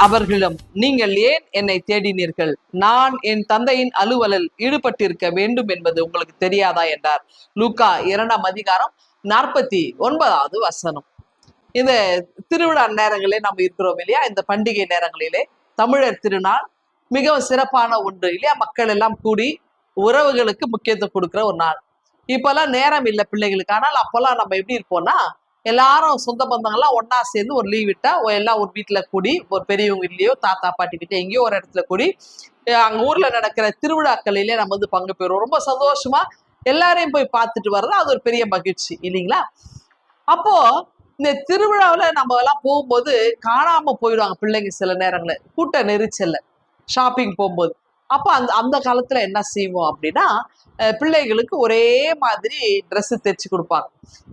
அவர்களிடம், நீங்கள் ஏன் என்னை தேடினீர்கள்? நான் என் தந்தையின் அலுவலில் ஈடுபட்டிருக்க வேண்டும் என்பது உங்களுக்கு தெரியாதா என்றார். லூக்கா 2:49 இந்த திருவிழா நேரங்களே நம்ம இருக்கிறோம் இல்லையா? இந்த பண்டிகை நேரங்களிலே தமிழர் திருநாள் மிகவும் சிறப்பான ஒன்று இல்லையா? மக்கள் எல்லாம் கூடி உறவுகளுக்கு முக்கியத்துவம் கொடுக்கிற ஒரு நாள். இப்பெல்லாம் நேரம் இல்லை பிள்ளைகளுக்கு. ஆனால் அப்பெல்லாம் நம்ம எப்படி இருப்போம்னா, எல்லாரும் சொந்த பந்தங்கள்லாம் ஒன்னா சேர்ந்து ஒரு லீவ் விட்டா எல்லாம் ஒரு வீட்டுல கூடி, ஒரு பெரியவங்க இல்லையோ தாத்தா பாட்டி கிட்ட எங்கேயோ ஒரு இடத்துல கூடி அங்க ஊர்ல நடக்கிற திருவிழாக்களிலே நம்ம வந்து பங்கு பெறுவோம். ரொம்ப சந்தோஷமா எல்லாரையும் போய் பார்த்துட்டு வர்றது அது ஒரு பெரிய மகிழ்ச்சி இல்லைங்களா? அப்போ இந்த திருவிழாவில நம்ம எல்லாம் போகும்போது காணாம போயிடுவாங்க பிள்ளைங்க சில நேரங்கள்ல கூட்ட நெரிச்சல்ல ஷாப்பிங் போகும்போது. அப்ப அந்த அந்த காலத்துல என்ன செய்வோம் அப்படின்னா, பிள்ளைகளுக்கு ஒரே மாதிரி ட்ரெஸ் தைச்சு கொடுப்பாங்க.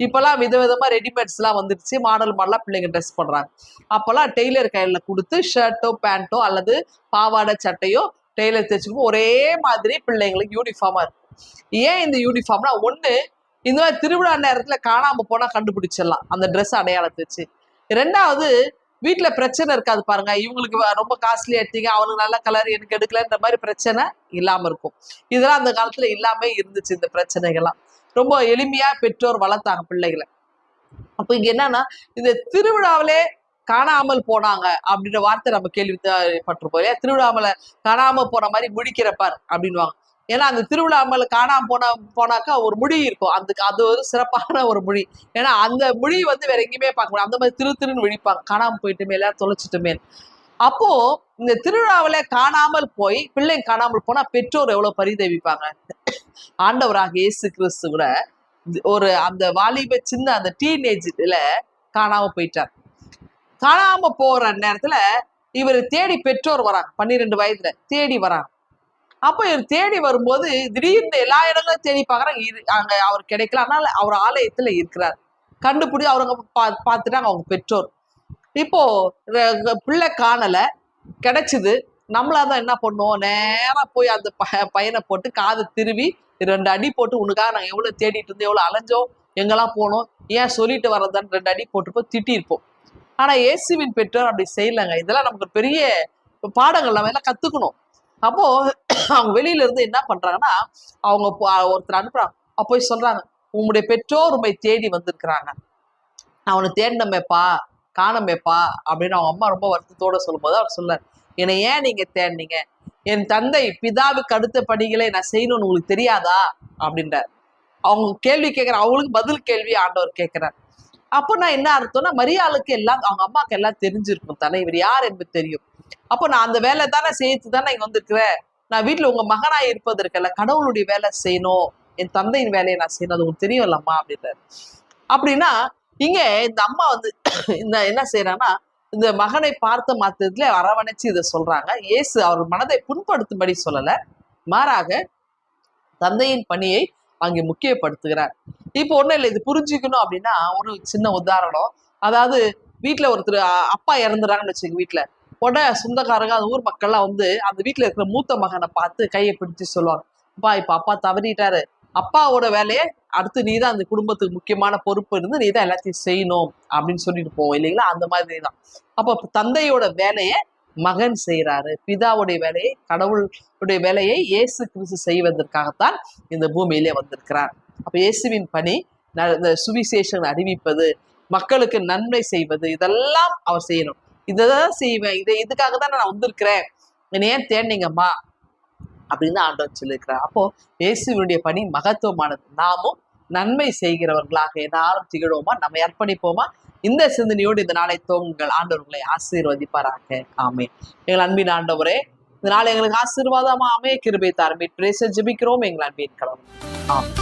இப்பெல்லாம் விதவிதமா ரெடிமேட்ஸ் எல்லாம் வந்துருச்சு, மாடல் மாடலா பிள்ளைங்க ட்ரெஸ் பண்றாங்க. அப்பெல்லாம் டெய்லர் கையில கொடுத்து ஷர்ட்டோ பேண்ட்டோ அல்லது பாவாடை சட்டையோ டெய்லர் தைச்சு ஒரே மாதிரி பிள்ளைங்களுக்கு யூனிஃபார்மா இருக்கும். ஏன் இந்த யூனிஃபார்ம்னா, ஒண்ணு இந்த மாதிரி திருவிழா நேரத்துல காணாம போனா கண்டுபிடிச்சிடலாம் அந்த ட்ரெஸ் அடையாளத்தை வச்சு. ரெண்டாவது, வீட்டுல பிரச்சனை இருக்காது பாருங்க, இவங்களுக்கு ரொம்ப காஸ்ட்லி எடுத்தீங்க, அவனுக்கு நல்ல கலர் எனக்கு எடுக்கலன்ற மாதிரி பிரச்சனை இல்லாம இருக்கும். இதெல்லாம் அந்த காலத்துல இல்லாம இருந்துச்சு. இந்த பிரச்சனைகள்லாம் ரொம்ப எளிமையா பெற்றோர் வளர்த்தாங்க பிள்ளைகளை. அப்ப இங்க என்னன்னா, இந்த திருவிழாவிலே காணாமல் போனாங்க அப்படின்ற வார்த்தை நம்ம கேள்விப்பட்டிருப்போம் இல்லையா? திருவிழாமல காணாம போன மாதிரி முடிக்கிறப்பார் அப்படின்வாங்க. ஏன்னா அந்த திருவிழாமல காணாம போனாக்கா ஒரு மொழி இருக்கும், அது ஒரு சிறப்பான ஒரு மொழி. ஏன்னா அந்த மொழி வந்து வேற எங்கேயுமே பார்க்க முடியாது. அந்த மாதிரி திருன்னு விழிப்பாங்க, காணாம போயிட்டுமே எல்லாரும் தொலைச்சிட்டுமே. அப்போ இந்த திருவிழாவில காணாமல் போய் பிள்ளைங்க காணாமல் போனா பெற்றோர் எவ்வளவு பரிதவிப்பாங்க. ஆண்டவராக இயேசு கிறிஸ்து கூட ஒரு அந்த வாலிப சின்ன அந்த டீனேஜ்ல காணாம போயிட்டார். காணாம போற நேரத்துல இவர் தேடி பெற்றோர் வராங்க, 12 வயதுல தேடி வராங்க. அப்ப இவர் தேடி வரும்போது திடீர்னு எல்லா இடங்களும் தேடி பாக்குறாங்க, அங்க அவர் கிடைக்கல. அதனால அவர் ஆலயத்துல இருக்கிறார். கண்டுபிடி அவங்க பார்த்துட்டாங்க அவங்க பெற்றோர். இப்போ பிள்ளை காணல, கிடைச்சது. நம்மளாதான் என்ன பண்ணுவோம், நேரா போய் அந்த பையனை போட்டு காது திருவி 2 அடி போட்டு, உனக்காக நாங்க எவ்வளவு தேடிட்டு இருந்தோம், எவ்வளவு அலைஞ்சோம், எங்கெல்லாம் போனோம், ஏன் சொல்லிட்டு வர்றதான்னு 2 அடி போட்டு திட்டிருப்போம். ஆனா இயேசுவின் பெற்றோர் அப்படி செய்யலங்க. இதெல்லாம் நமக்கு பெரிய பாடங்கள், நம்ம எல்லாம் கத்துக்கணும். அப்போ அவங்க வெளியில இருந்து என்ன பண்றாங்கன்னா, அவங்க ஒருத்தர் அனுப்புறாங்க. அப்போ போய் சொல்றாங்க, உங்களுடைய பெற்றோர் உண்மை தேடி வந்திருக்கிறாங்க, அவனை தேடினமேப்பா காணமேப்பா அப்படின்னு அவங்க அம்மா ரொம்ப வருத்தத்தோட சொல்லும்போது அவர் சொல்றாரு, என்னை ஏன் நீங்க தேடினீங்க? என் தந்தை பிதாவுக்கு அடுத்த பணிகளை நான் செய்யணும்னு உங்களுக்கு தெரியாதா அப்படின்றார். அவங்க கேள்வி கேட்கிற அவங்களுக்கு பதில் கேள்வி ஆண்டவர் கேட்கிறார். அப்போ நான் என்ன அர்த்தம்னா, மரியாளுக்கு எல்லாம் அவங்க அம்மாவுக்கு எல்லாம் தெரிஞ்சிருக்கும் தானே, இவர் யார் என்பது தெரியும். அப்போ நான் அந்த வேலை தானே செய்து தானே இங்க வந்திருக்கிறேன். நான் வீட்டுல உங்க மகனாய் இருப்பதற்கல்ல, கடவுளுடைய வேலை செய்யணும், என் தந்தையின் வேலையை நான் செய்யணும், அது உங்களுக்கு தெரியும் இல்லம்மா அப்படின்றாரு. அப்படின்னா இங்க இந்த அம்மா வந்து இந்த என்ன செய்யறாங்கன்னா, இந்த மகனை பார்த்த மாத்திரத்துல அரவணைச்சு இதை சொல்றாங்க. இயேசு அவர் மனதை புண்படுத்தும்படி சொல்லல, மாறாக தந்தையின் பணியை அங்கே முக்கியப்படுத்துகிறார். இப்போ ஒண்ணும் இல்லை, இது புரிஞ்சுக்கணும் அப்படின்னா ஒரு சின்ன உதாரணம். அதாவது வீட்டுல ஒருத்தர் அப்பா இறந்துறாங்கன்னு வச்சுக்க, வீட்டுல உடனே சொந்தக்காரங்க அந்த ஊர் மக்கள்லாம் வந்து அந்த வீட்டுல இருக்கிற மூத்த மகனை பார்த்து கையை பிடிச்சு சொல்லுவாங்க, அப்பா இப்ப அப்பா தவறிட்டாரு, அப்பாவோட வேலையை அடுத்து நீதான் அந்த குடும்பத்துக்கு முக்கியமான பொறுப்பு இருந்து நீதான் எல்லாத்தையும் செய்யணும் அப்படின்னு சொல்லிட்டு போவோம் இல்லைங்களா? அந்த மாதிரி தான். அப்போ தந்தையோட வேலையை மகன் செய்யறாரு, பிதாவுடைய வேலையை, கடவுளுடைய வேலையை இயேசு கிறிஸ்து செய்வதற்காகத்தான் இந்த பூமியிலே வந்திருக்கிறார். அப்ப இயேசுவின் பணி இந்த சுவிசேஷம் அறிவிப்பது, மக்களுக்கு நன்மை செய்வது, இதெல்லாம் அவர் செய்யணும். இதைதான் செய்வேன், இதுக்காக தான் நான் வந்திருக்கிறேன், என்னை ஏன் தேடினீங்கம்மா அப்படின்னு ஆண்டவர் சொல்லியிருக்கிறார். அப்போ இயேசுவினுடைய பணி மகத்துவமானது. நாமும் நன்மை செய்கிறவர்களாக என்னாலும் திகழ்வோமா, நம்ம அர்ப்பணிப்போமா? இந்த சிந்தனையோடு இந்த நாளை தோங்குங்கள். ஆண்டவர் உங்களை ஆசீர்வதிப்பாராக. ஆமென். எங்கள் அன்பின் ஆண்டவரே, இந்த நாள் எங்களுக்கு ஆசீர்வாதமா அமைய கிருபை தாருமே. பிரேச ஜெபிக்கிறோம் எங்கள் அன்பின் கடவுள். ஆமென்.